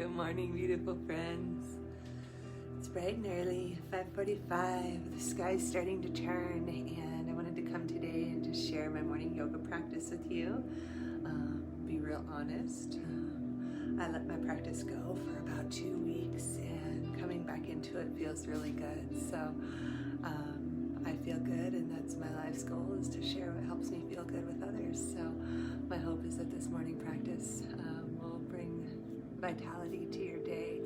Good morning, beautiful friends. It's bright and early, 5:45. The sky's starting to turn, and I wanted to come today and just share my morning yoga practice with you. Be real honest. I let my practice go for about 2 weeks, and coming back into it feels really good. So I feel good, and that's my life's goal, is to share what helps me feel good with others. So my hope is that this morning practice will bring vitality to your day.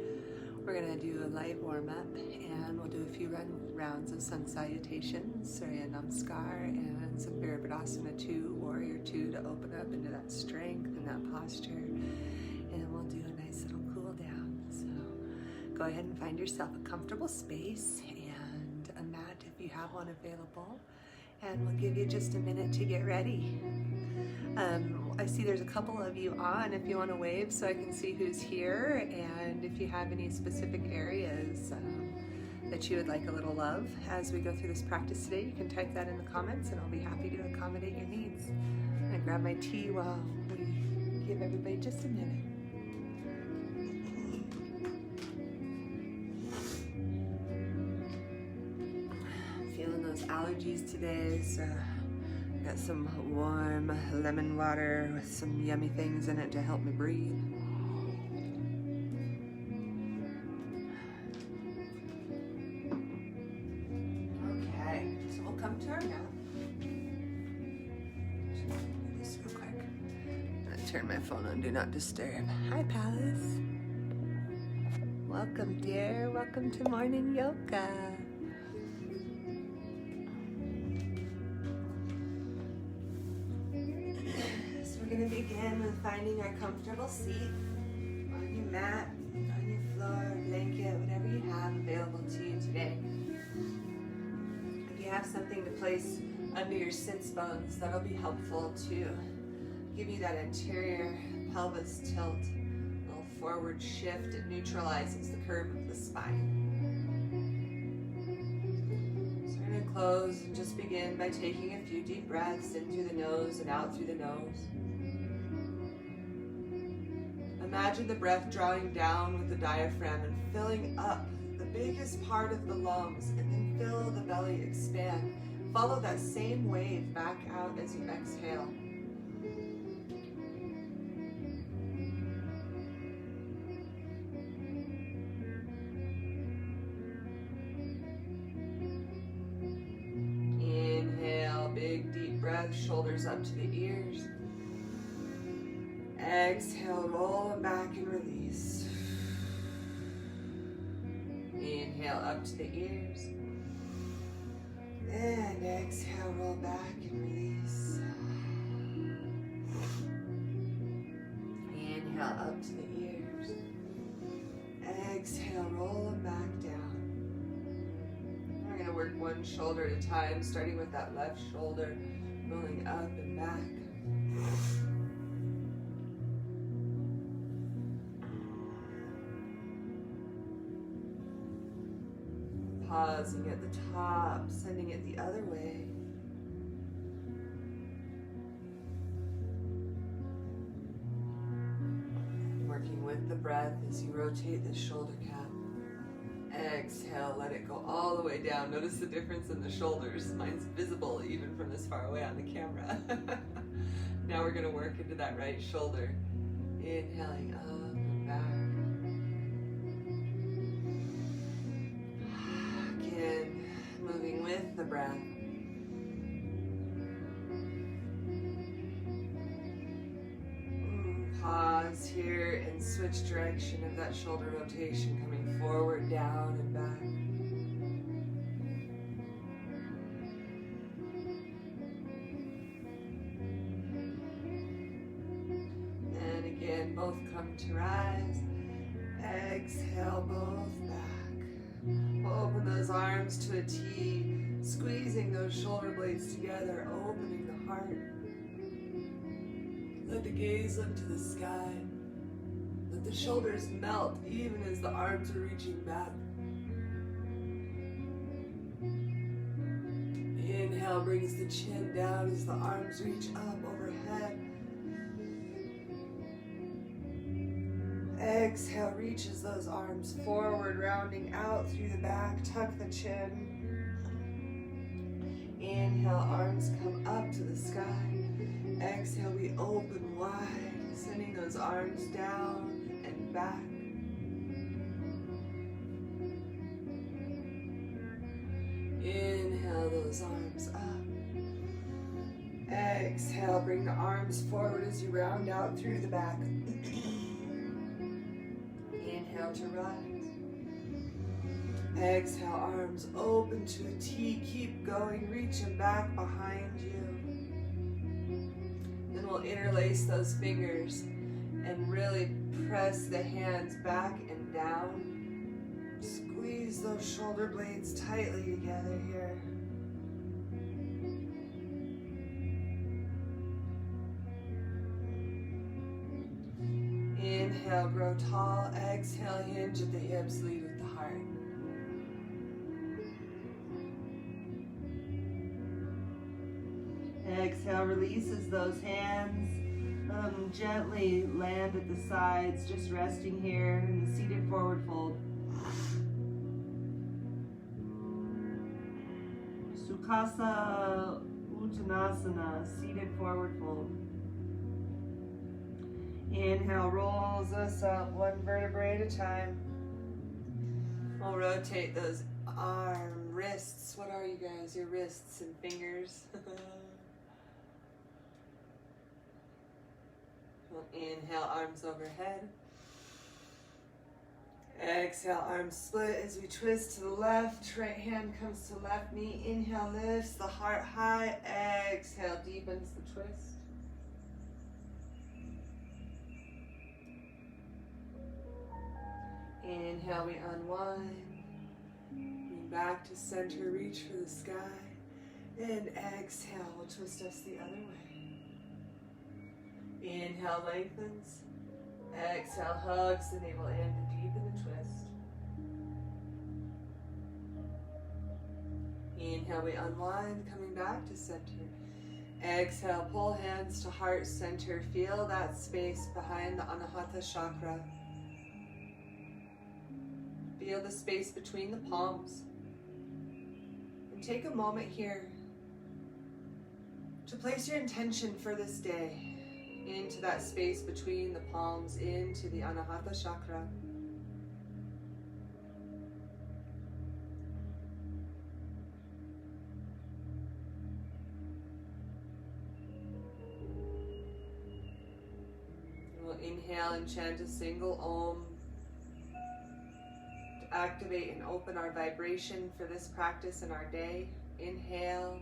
We're going to do a light warm-up, and we'll do a few rounds of sun salutations, Surya Namaskar, and some Virabhradasana II, Warrior II, to open up into that strength and that posture. And we'll do a nice little cool down. So go ahead and find yourself a comfortable space and a mat if you have one available. And we'll give you just a minute to get ready. I see there's a couple of you on, if you want to wave so I can see who's here, and if you have any specific areas that you would like a little love as we go through this practice today, you can type that in the comments and I'll be happy to accommodate your needs. I'm going to grab my tea while we give everybody just a minute. Feeling those allergies today, so got some warm lemon water with some yummy things in it to help me breathe. Okay, so we'll come to our mat. Do this real quick. I'm gonna turn my phone on Do Not Disturb. Hi, Palace. Welcome, dear. Welcome to morning yoga. We're going to begin with finding our comfortable seat on your mat, on your floor, blanket, whatever you have available to you today. If you have something to place under your sits bones, that'll be helpful to give you that anterior pelvis tilt, a little forward shift. It neutralizes the curve of the spine. So we're going to close and just begin by taking a few deep breaths in through the nose and out through the nose. Imagine the breath drawing down with the diaphragm and filling up the biggest part of the lungs, and then feel the belly expand. Follow that same wave back out as you exhale. Inhale, big deep breath, shoulders up to the ears. Exhale, roll them back and release. Inhale, up to the ears. And exhale, roll back and release. Inhale, up to the ears. Exhale, roll them back down. We're going to work one shoulder at a time, starting with that left shoulder, rolling up and back. Pausing at the top, sending it the other way. Working with the breath as you rotate the shoulder cap. Exhale, let it go all the way down. Notice the difference in the shoulders. Mine's visible even from this far away on the camera. Now we're going to work into that right shoulder. Inhaling up and back. Moving with the breath. Pause here and switch direction of that shoulder rotation, coming forward, down, and back. And again, both come to rise. Exhale, both back. Open those arms to a T, squeezing those shoulder blades together, opening the heart. Let the gaze up to the sky. Let the shoulders melt even as the arms are reaching back. Inhale brings the chin down as the arms reach up overhead. Exhale, reaches those arms forward, rounding out through the back, tuck the chin. Inhale, arms come up to the sky. Exhale, we open wide, sending those arms down and back. Inhale those arms up. Exhale, bring the arms forward as you round out through the back. Inhale to rise. Exhale, arms open to a T. Keep going, reaching back behind you. Then we'll interlace those fingers and really press the hands back and down. Squeeze those shoulder blades tightly together here. Inhale, grow tall. Exhale, hinge at the hips, lead with the heart. Exhale, releases those hands. Let them gently land at the sides, just resting here in the seated forward fold. Sukhasana Uttanasana, seated forward fold. Inhale, rolls us up one vertebrae at a time. We'll rotate those arm, wrists. What are you guys? Your wrists and fingers. We'll inhale, arms overhead. Exhale, arms split as we twist to the left. Right hand comes to left knee. Inhale, lifts the heart high. Exhale, deepens the twist. Inhale, we unwind. Bring back to center, reach for the sky. And exhale, we'll twist us the other way. Inhale, lengthens. Exhale, hugs the navel in to deepen the twist. Inhale, we unwind, coming back to center. Exhale, pull hands to heart center. Feel that space behind the Anahata chakra. Feel the space between the palms. And take a moment here to place your intention for this day into that space between the palms, into the Anahata chakra. We'll inhale and chant a single Om to activate and open our vibration for this practice in our day. Inhale.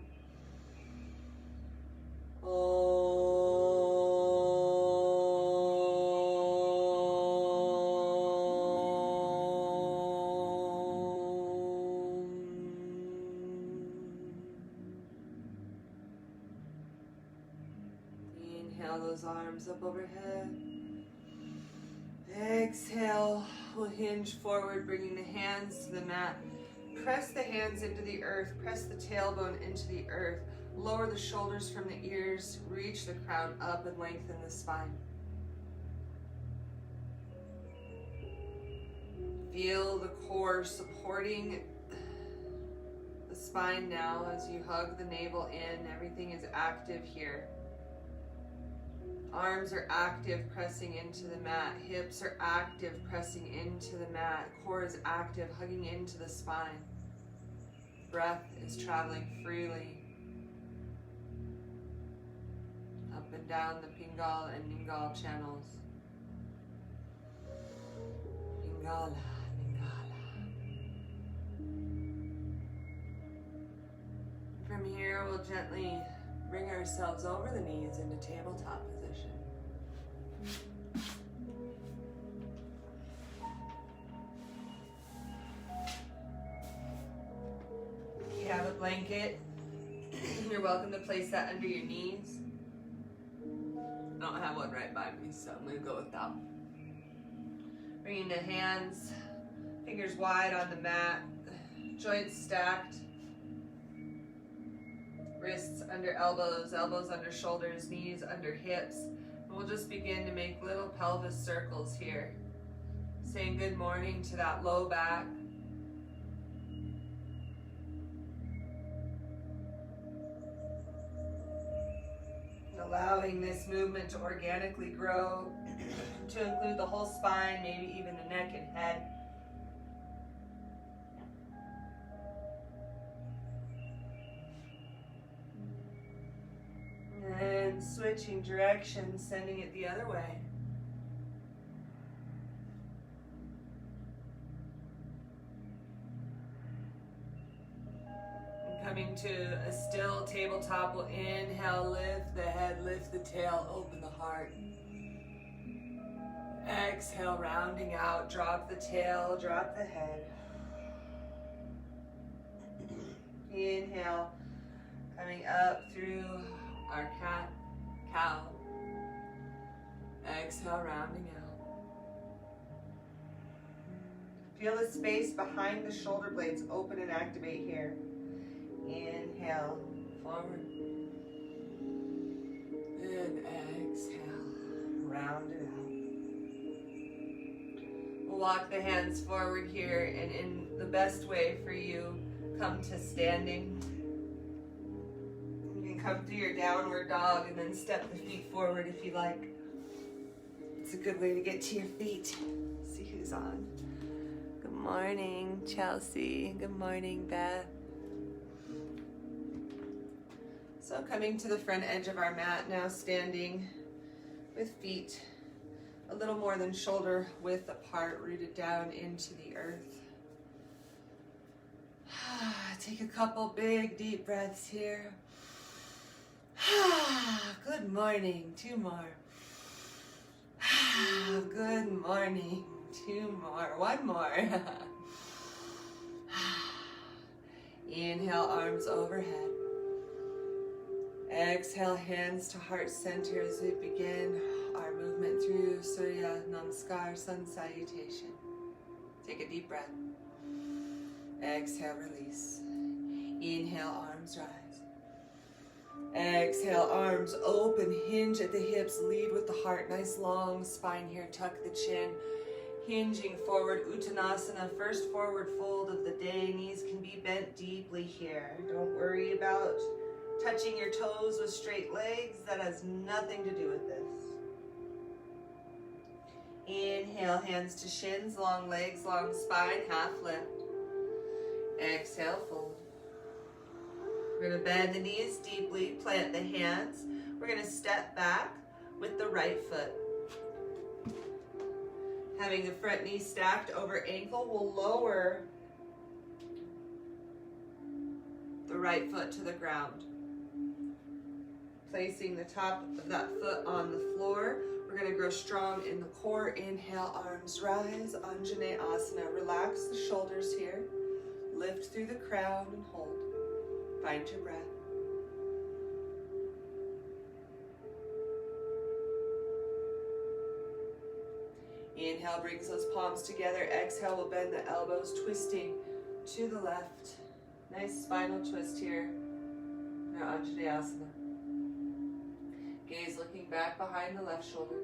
Inhale those arms up overhead. Exhale, we'll hinge forward, bringing the hands to the mat. Press the hands into the earth, press the tailbone into the earth. Lower the shoulders from the ears, reach the crown up and lengthen the spine. Feel the core supporting the spine now as you hug the navel in. Everything is active here. Arms are active, pressing into the mat. Hips are active, pressing into the mat. Core is active, hugging into the spine. Breath is traveling freely up and down the Pingal and Ningal channels. Pingala, Ningala. From here, we'll gently bring ourselves over the knees into tabletop position. If you have a blanket, you're welcome to place that under your knees. I don't have one right by me, so I'm going to go with that. Bringing the hands, fingers wide on the mat, joints stacked. Wrists under elbows, elbows under shoulders, knees under hips. And we'll just begin to make little pelvis circles here. Saying good morning to that low back. Allowing this movement to organically grow, to include the whole spine, maybe even the neck and head. And switching direction, sending it the other way. Coming to a still tabletop, we'll inhale, lift the head, lift the tail, open the heart. Exhale, rounding out, drop the tail, drop the head. Inhale, coming up through our cat, cow. Exhale, rounding out. Feel the space behind the shoulder blades open and activate here. Inhale, forward. And exhale, round it out. We'll walk the hands forward here, and in the best way for you, come to standing. You can come to your downward dog and then step the feet forward if you like. It's a good way to get to your feet. See who's on. Good morning, Chelsea. Good morning, Beth. So coming to the front edge of our mat, now standing with feet a little more than shoulder width apart, rooted down into the earth. Take a couple big deep breaths here. Good morning, two more. Good morning, two more, one more. Inhale, arms overhead. Exhale, hands to heart center as we begin our movement through Surya Namaskar, sun salutation. Take a deep breath. Exhale, release. Inhale, arms rise. Exhale, arms open, hinge at the hips, lead with the heart. Nice long spine here, tuck the chin. Hinging forward, Uttanasana, first forward fold of the day. Knees can be bent deeply here. Don't worry about touching your toes with straight legs. That has nothing to do with this. Inhale, hands to shins, long legs, long spine, half lift. Exhale, fold. We're going to bend the knees deeply, plant the hands. We're going to step back with the right foot. Having the front knee stacked over ankle, we'll lower the right foot to the ground. Placing the top of that foot on the floor. We're going to grow strong in the core. Inhale, arms rise, Anjaneyasana. Relax the shoulders here. Lift through the crown and hold. Find your breath. Inhale brings those palms together. Exhale, we'll bend the elbows, twisting to the left. Nice spinal twist here. Now Anjaneyasana. Gaze looking back behind the left shoulder.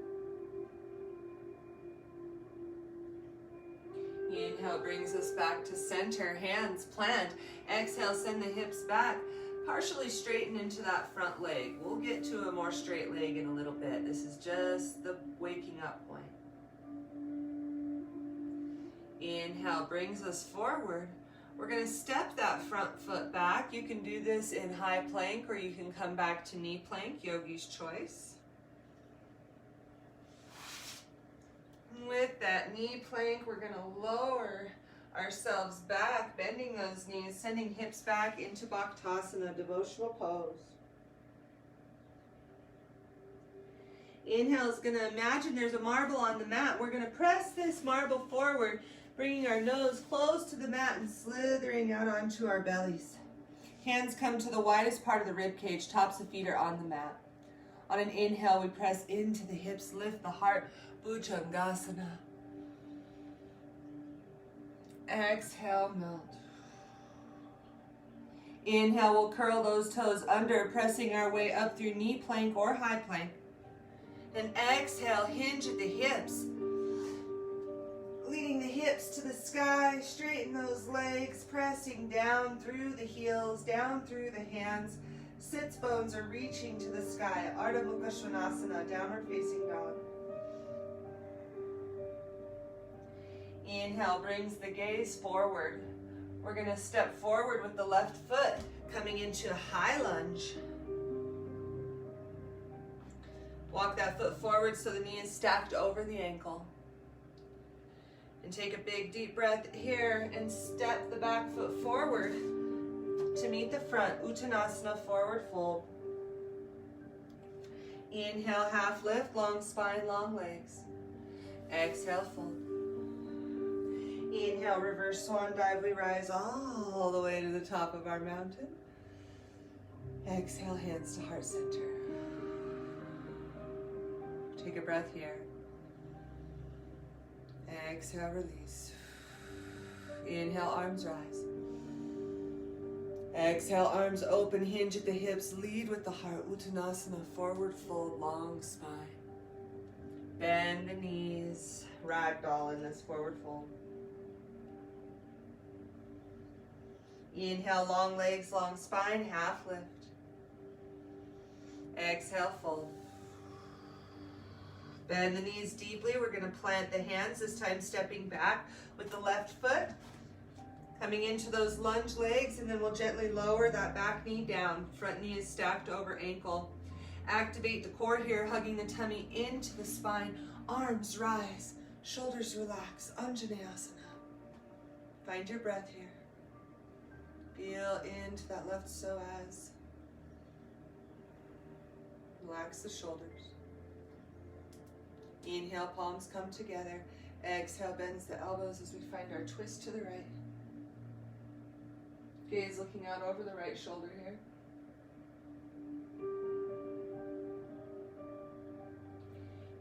Inhale brings us back to center, hands plant. Exhale, send the hips back. Partially straighten into that front leg. We'll get to a more straight leg in a little bit. This is just the waking up point. Inhale brings us forward. We're going to step that front foot back. You can do this in high plank or you can come back to knee plank, yogi's choice. With that knee plank, we're going to lower ourselves back, bending those knees, sending hips back into Bhaktasana, devotional pose. Inhale is going to imagine there's a marble on the mat. We're going to press this marble forward, bringing our nose close to the mat and slithering out onto our bellies. Hands come to the widest part of the rib cage. Tops of feet are on the mat. On an inhale, we press into the hips, lift the heart, Bhujangasana. Exhale, melt. Inhale, we'll curl those toes under, pressing our way up through knee plank or high plank. And exhale, hinge at the hips. hips to the sky, straighten those legs, pressing down through the heels, down through the hands. Sits bones are reaching to the sky. Ardha Mukha Svanasana, downward facing dog. Inhale brings the gaze forward. We're going to step forward with the left foot, coming into a high lunge. Walk that foot forward so the knee is stacked over the ankle. And take a big deep breath here and step the back foot forward to meet the front. Uttanasana, forward fold. Inhale, half lift, long spine, long legs. Exhale, fold. Inhale, reverse swan dive. We rise all the way to the top of our mountain. Exhale, hands to heart center. Take a breath here. Exhale, release. Inhale, arms rise. Exhale, arms open, hinge at the hips, lead with the heart. Uttanasana, forward fold, long spine. Bend the knees, ragdoll in this forward fold. Inhale, long legs, long spine, half lift. Exhale, fold. Bend the knees deeply. We're going to plant the hands, this time stepping back with the left foot. Coming into those lunge legs, and then we'll gently lower that back knee down. Front knee is stacked over ankle. Activate the core here, hugging the tummy into the spine. Arms rise, shoulders relax. Anjaneyasana. Find your breath here. Feel into that left psoas. Relax the shoulders. Inhale, palms come together. Exhale, bends the elbows as we find our twist to the right. Gaze looking out over the right shoulder here.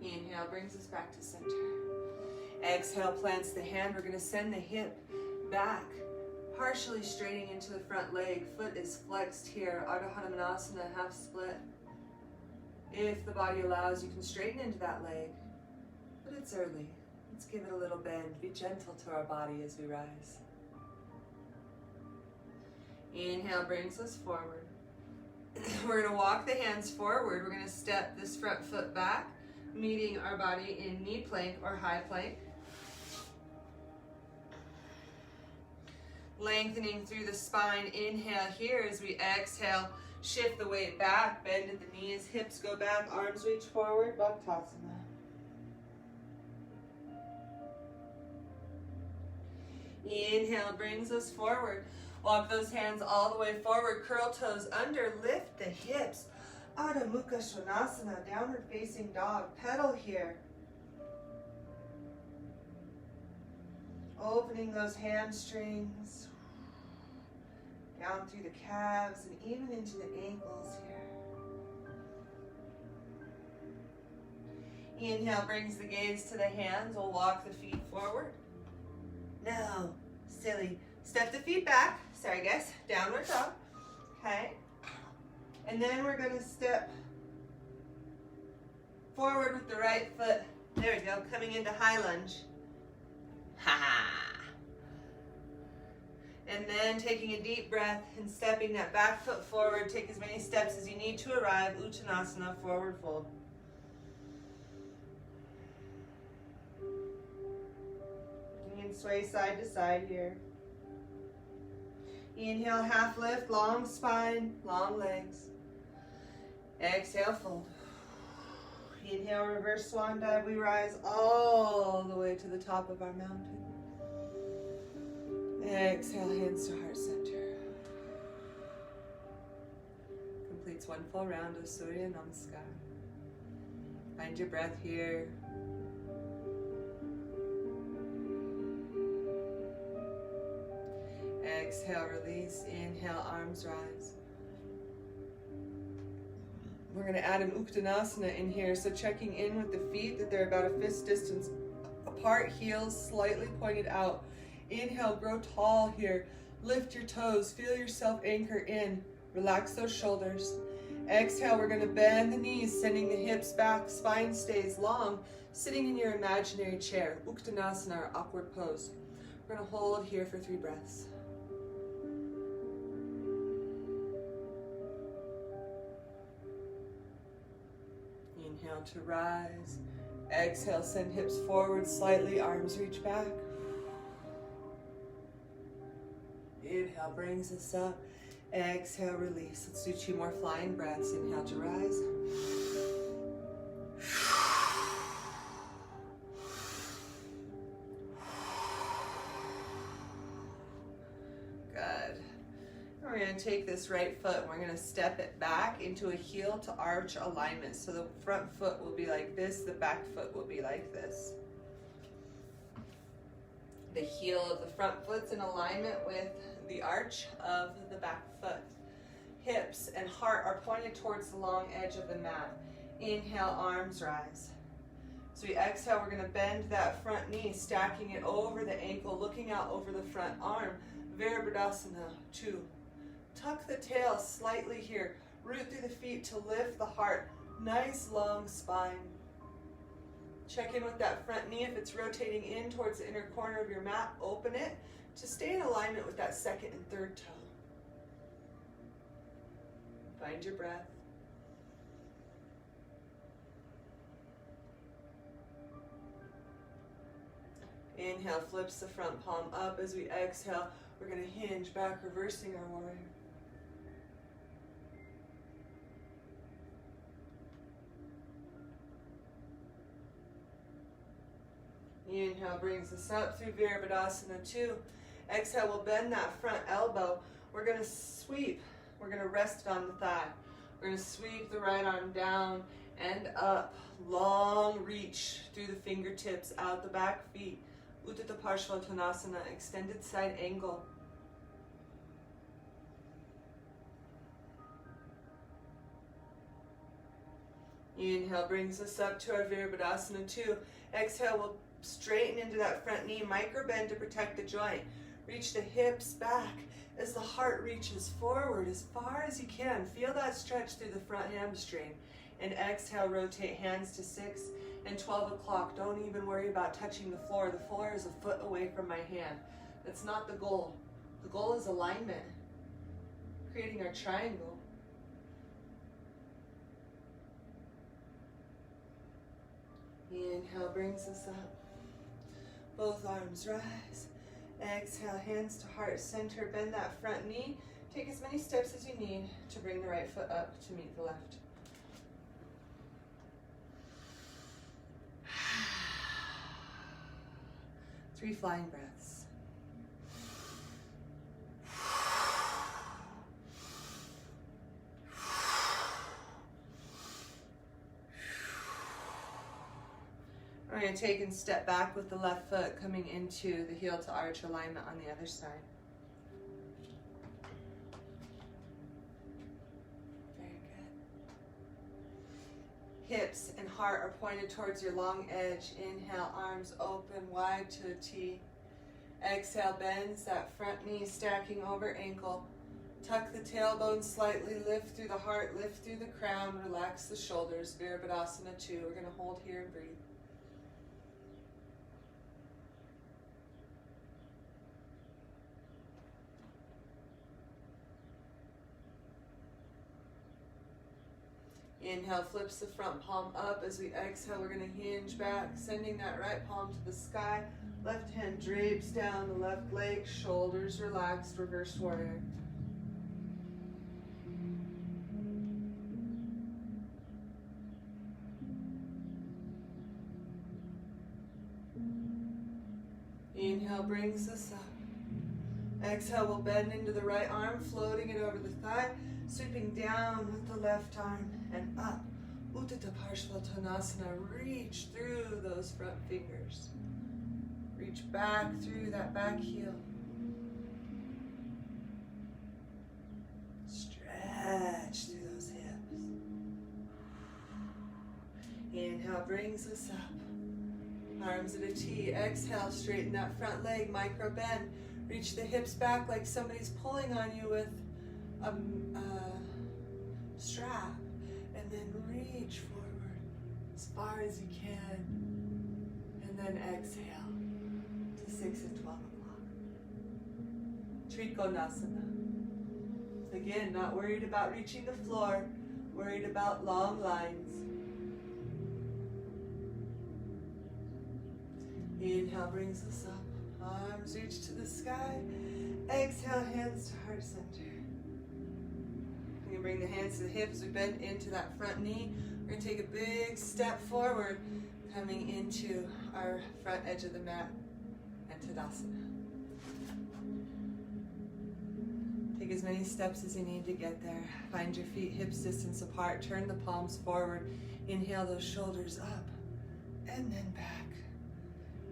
Inhale brings us back to center. Exhale plants the hand. We're going to send the hip back, partially straightening into the front leg. Foot is flexed here. Ardha Hanumanasana, half split. If the body allows, you can straighten into that leg, but it's early. Let's give it a little bend. Be gentle to our body as we rise. Inhale brings us forward. We're going to walk the hands forward. We're going to step this front foot back, meeting our body in knee plank or high plank. Lengthening through the spine. Inhale here as we exhale. Shift the weight back, bend at the knees, hips go back, arms reach forward, Bhaktasana. Inhale brings us forward. Walk those hands all the way forward, curl toes under, lift the hips. Ardha Mukha Svanasana, downward facing dog, pedal here. Opening those hamstrings. Down through the calves and even into the ankles here. Inhale brings the gaze to the hands. We'll walk the feet forward. No, silly. Step the feet back. Sorry guys, downward dog. Okay. And then we're going to step forward with the right foot. There we go, coming into high lunge. Ha ha. And then taking a deep breath and stepping that back foot forward. Take as many steps as you need to arrive. Uttanasana, forward fold. You can sway side to side here. Inhale, half lift, long spine, long legs. Exhale, fold. Inhale, reverse swan dive. We rise all the way to the top of our mountain. Exhale, hands to heart center. Completes one full round of Surya Namaskar. Find your breath here. Exhale, release. Inhale, arms rise. We're going to add an Uttanasana in here. So checking in with the feet that they're about a fist distance apart, heels slightly pointed out. Inhale, grow tall here. Lift your toes. Feel yourself anchor in. Relax those shoulders. Exhale, we're going to bend the knees, sending the hips back. Spine stays long. Sitting in your imaginary chair. Uttanasana, or upward pose. We're going to hold here for 3 breaths. Inhale to rise. Exhale, send hips forward slightly, arms reach back. Inhale brings us up. Exhale, release. Let's do 2 more flying breaths. Inhale to rise. Good. We're going to take this right foot and we're going to step it back into a heel to arch alignment. So the front foot will be like this, the back foot will be like this. The heel of the front foot's in alignment with the arch of the back foot. Hips and heart are pointed towards the long edge of the mat. Inhale, arms rise. So we exhale, we're going to bend that front knee, stacking it over the ankle, looking out over the front arm. Virabhradasana II. Tuck the tail slightly here. Root through the feet to lift the heart. Nice long spine. Check in with that front knee. If it's rotating in towards the inner corner of your mat, open it to stay in alignment with that second and third toe. Find your breath. Inhale, flips the front palm up. As we exhale, we're going to hinge back, reversing our warrior. Inhale brings us up through Virabhradasana II. Exhale, we'll bend that front elbow. We're going to sweep. We're going to rest it on the thigh. We're going to sweep the right arm down and up. Long reach through the fingertips, out the back feet. Uttata Parshvottanasana, extended side angle. Inhale brings us up to our Virabhradasana II. Exhale, we'll straighten into that front knee, micro bend to protect the joint. Reach the hips back as the heart reaches forward as far as you can. Feel that stretch through the front hamstring. And exhale, rotate hands to 6 and 12 o'clock. Don't even worry about touching the floor. The floor is a foot away from my hand. That's not the goal. The goal is alignment, creating our triangle. Inhale brings us up. Both arms rise. Exhale, hands to heart center. Bend that front knee. Take as many steps as you need to bring the right foot up to meet the left. Three flying breaths. We're going to take and step back with the left foot coming into the heel to arch alignment on the other side. Very good. Hips and heart are pointed towards your long edge. Inhale, arms open wide to a T. Exhale, bends that front knee, stacking over ankle. Tuck the tailbone slightly, lift through the heart, lift through the crown, relax the shoulders. Virabhradasana II. We're going to hold here and breathe. Inhale, flips the front palm up. As we exhale, we're going to hinge back, sending that right palm to the sky. Left hand drapes down the left leg, shoulders relaxed, reverse warrior. Inhale brings us up. Exhale, we'll bend into the right arm, floating it over the thigh, sweeping down with the left arm and up. Uttata Parshvottanasana. Reach through those front fingers. Reach back through that back heel. Stretch through those hips. Inhale brings us up. Arms at a T. Exhale, straighten that front leg, micro bend. Reach the hips back like somebody's pulling on you with a strap, and then reach forward as far as you can, and then exhale to 6 and 12 o'clock. Trikonasana. Again, not worried about reaching the floor, worried about long lines. Inhale brings us up, arms reach to the sky. Exhale, hands to heart center. You can bring the hands to the hips, we bend into that front knee. We're going to take a big step forward, coming into our front edge of the mat, and Tadasana. Take as many steps as you need to get there. Find your feet hips distance apart. Turn the palms forward. Inhale those shoulders up and then back.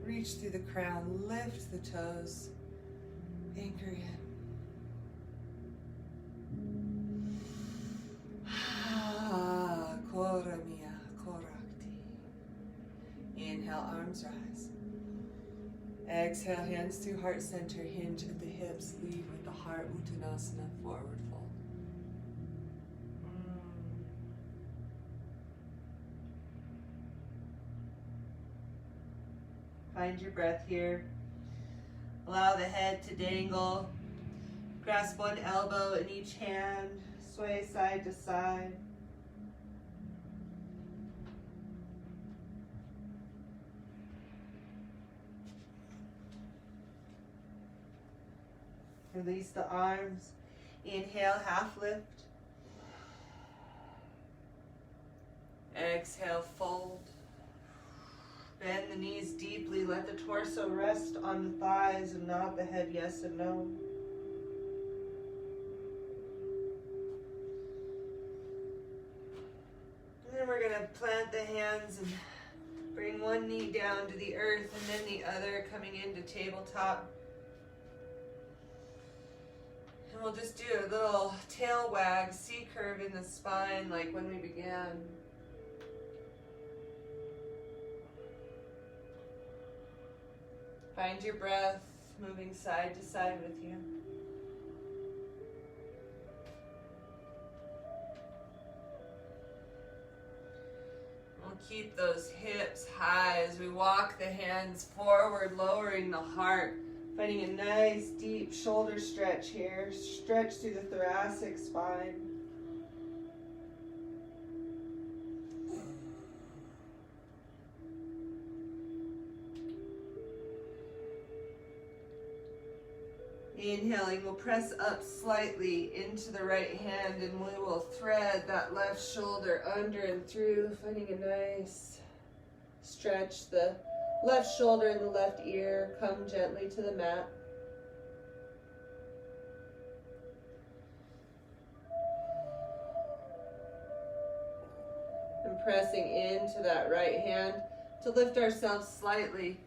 Reach through the crown. Lift the toes. Anchor in. Khora mia, khorakti. Inhale, arms rise. Exhale, hands to heart center, hinge at the hips, lead with the heart, Uttanasana, forward fold. Find your breath here. Allow the head to dangle. Grasp one elbow in each hand, sway side to side. Release the arms. Inhale, half lift. Exhale, fold. Bend the knees deeply. Let the torso rest on the thighs and nod the head yes and no. And then we're going to plant the hands and bring one knee down to the earth and then the other coming into tabletop. And we'll just do a little tail wag, C curve in the spine like when we began. Find your breath moving side to side with you. We'll keep those hips high as we walk the hands forward, lowering the heart. Finding a nice deep shoulder stretch here. Stretch through the thoracic spine. Inhaling, we'll press up slightly into the right hand and we will thread that left shoulder under and through, finding a nice stretch. The left shoulder and the left ear come gently to the mat. And pressing into that right hand to lift ourselves slightly.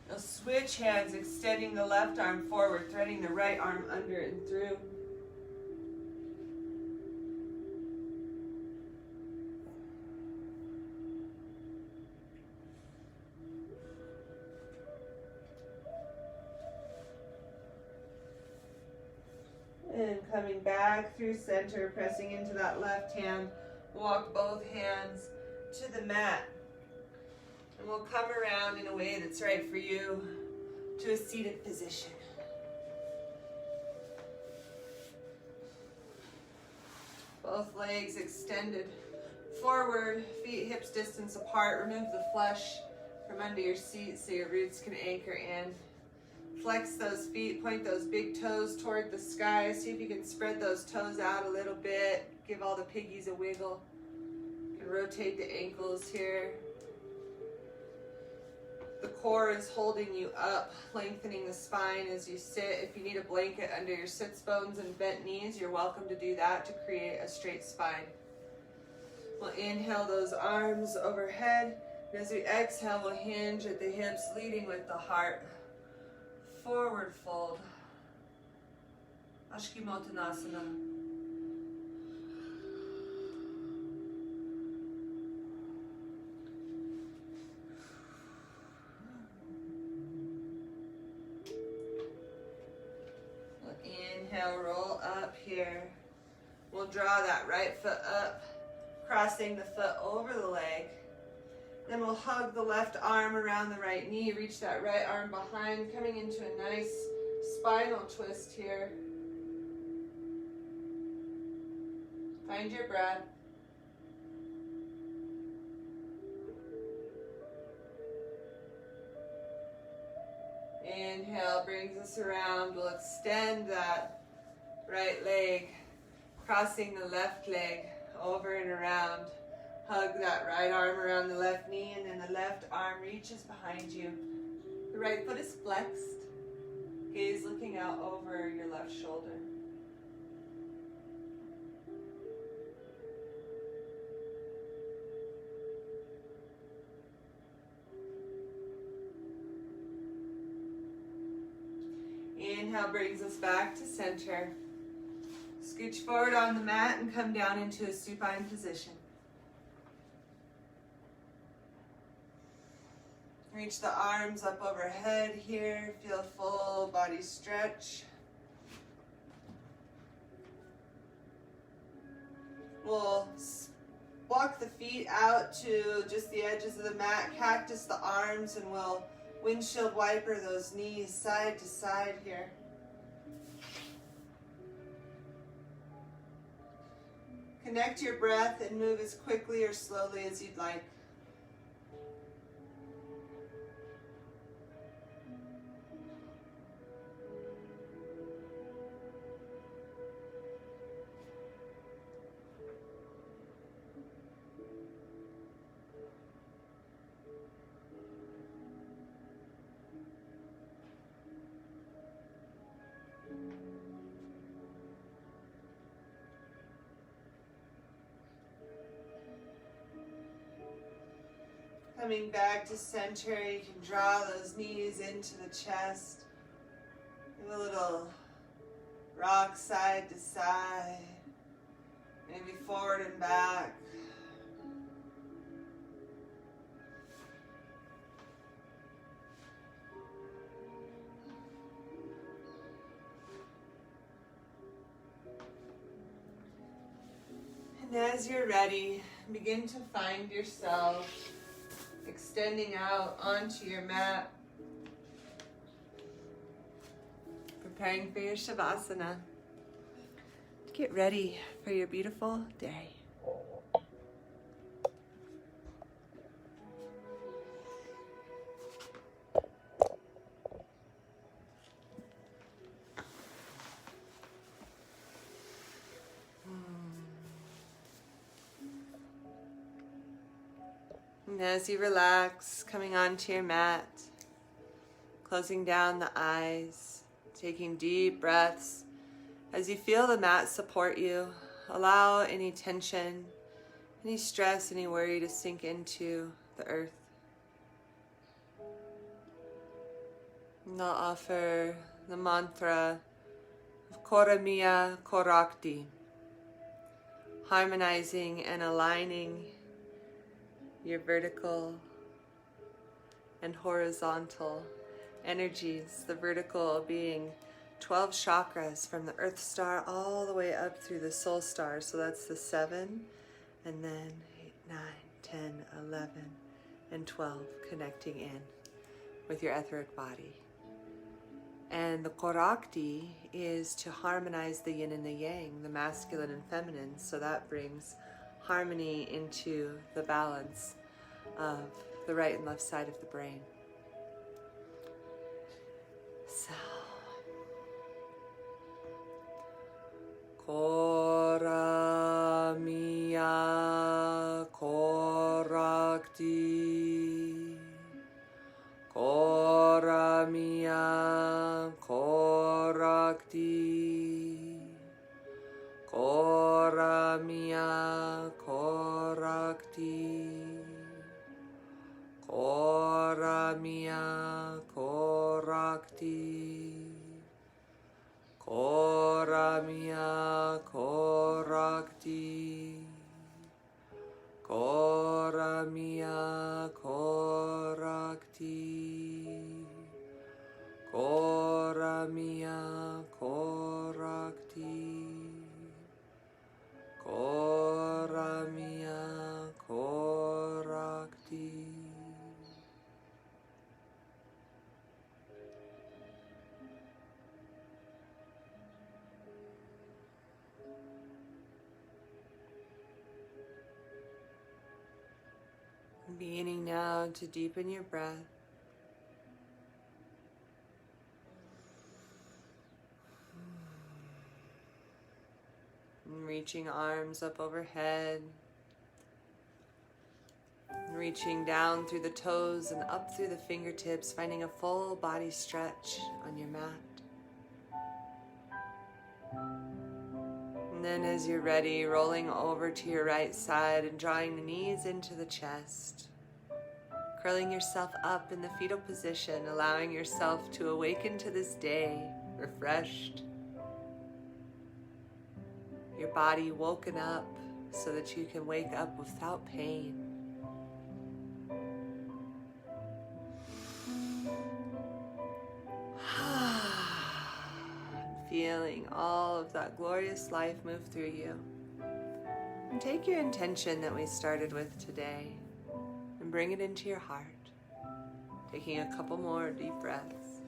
Now switch hands, extending the left arm forward, threading the right arm under and through. And coming back through center, pressing into that left hand. Walk both hands to the mat. And we'll come around in a way that's right for you to a seated position. Both legs extended forward, feet hips distance apart. Remove the flesh from under your seat so your roots can anchor in. Flex those feet, point those big toes toward the sky. See if you can spread those toes out a little bit. Give all the piggies a wiggle. You can rotate the ankles here. The core is holding you up, lengthening the spine as you sit. If you need a blanket under your sits bones and bent knees, you're welcome to do that to create a straight spine. We'll inhale those arms overhead. And as we exhale, we'll hinge at the hips, leading with the heart. Forward fold. Ashkimottanasana. Inhale, roll up here. We'll draw that right foot up, crossing the foot over the leg. Then we'll hug the left arm around the right knee, reach that right arm behind, coming into a nice spinal twist here. Find your breath. Inhale brings us around. We'll extend that right leg, crossing the left leg over and around. Hug that right arm around the left knee, and then the left arm reaches behind you. The right foot is flexed. Gaze looking out over your left shoulder. Inhale brings us back to center. Scooch forward on the mat and come down into a supine position. Reach the arms up overhead here. Feel full body stretch. We'll walk the feet out to just the edges of the mat. Cactus the arms, and we'll windshield wiper those knees side to side here. Connect your breath and move as quickly or slowly as you'd like. Coming back to center, you can draw those knees into the chest. Give a little rock side to side, maybe forward and back. And as you're ready, begin to find yourself extending out onto your mat, preparing for your Savasana. Get ready for your beautiful day. And as you relax, coming onto your mat, closing down the eyes, taking deep breaths. As you feel the mat support you, allow any tension, any stress, any worry to sink into the earth. And I'll offer the mantra of Khora Mia Khorakti, harmonizing and aligning your vertical and horizontal energies, the vertical being 12 chakras from the earth star all the way up through the soul star. So that's the 7, and then 8, 9, 10, 11, and 12 connecting in with your etheric body. And the Khorakti is to harmonize the yin and the yang, the masculine and feminine. So that brings harmony into the balance of the right and left side of the brain. So, Khora Mia Khorakti, Khora Mia Khorakti, Khora Mia Khorakti, Khora Mia Khorakti, Khora Mia Khorakti, Khora Mia Khorakti, Khora Mia Khorakti, Khora Mia Khorakti. Beginning now to deepen your breath. And reaching arms up overhead. And reaching down through the toes and up through the fingertips, finding a full body stretch on your mat. And then as you're ready, rolling over to your right side and drawing the knees into the chest. Curling yourself up in the fetal position, allowing yourself to awaken to this day, refreshed. Your body woken up so that you can wake up without pain. Feeling all of that glorious life move through you. And take your intention that we started with today and bring it into your heart. Taking a couple more deep breaths.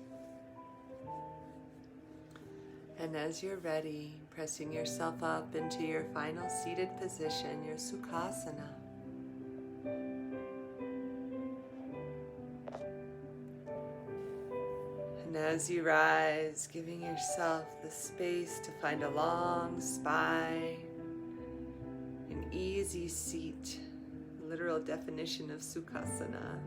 And as you're ready, pressing yourself up into your final seated position, your Sukhasana. And as you rise, giving yourself the space to find a long spine, an easy seat, literal definition of Sukhasana.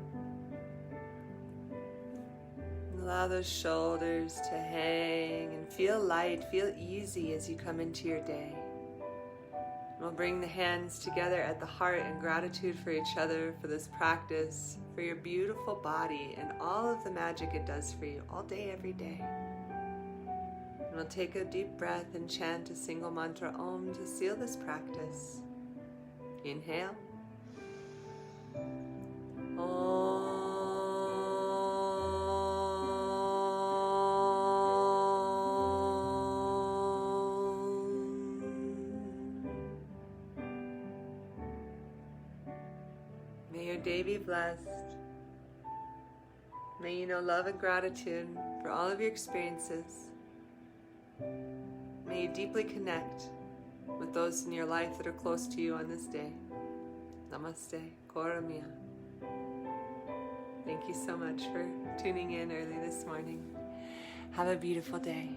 And allow those shoulders to hang and feel light, feel easy as you come into your day. We'll bring the hands together at the heart in gratitude for each other, for this practice, for your beautiful body and all of the magic it does for you all day, every day. And we'll take a deep breath and chant a single mantra Om to seal this practice. Inhale. Om. May your day be blessed. May you know love and gratitude for all of your experiences. May you deeply connect with those in your life that are close to you on this day. Namaste. Khora mia. Thank you so much for tuning in early this morning. Have a beautiful day.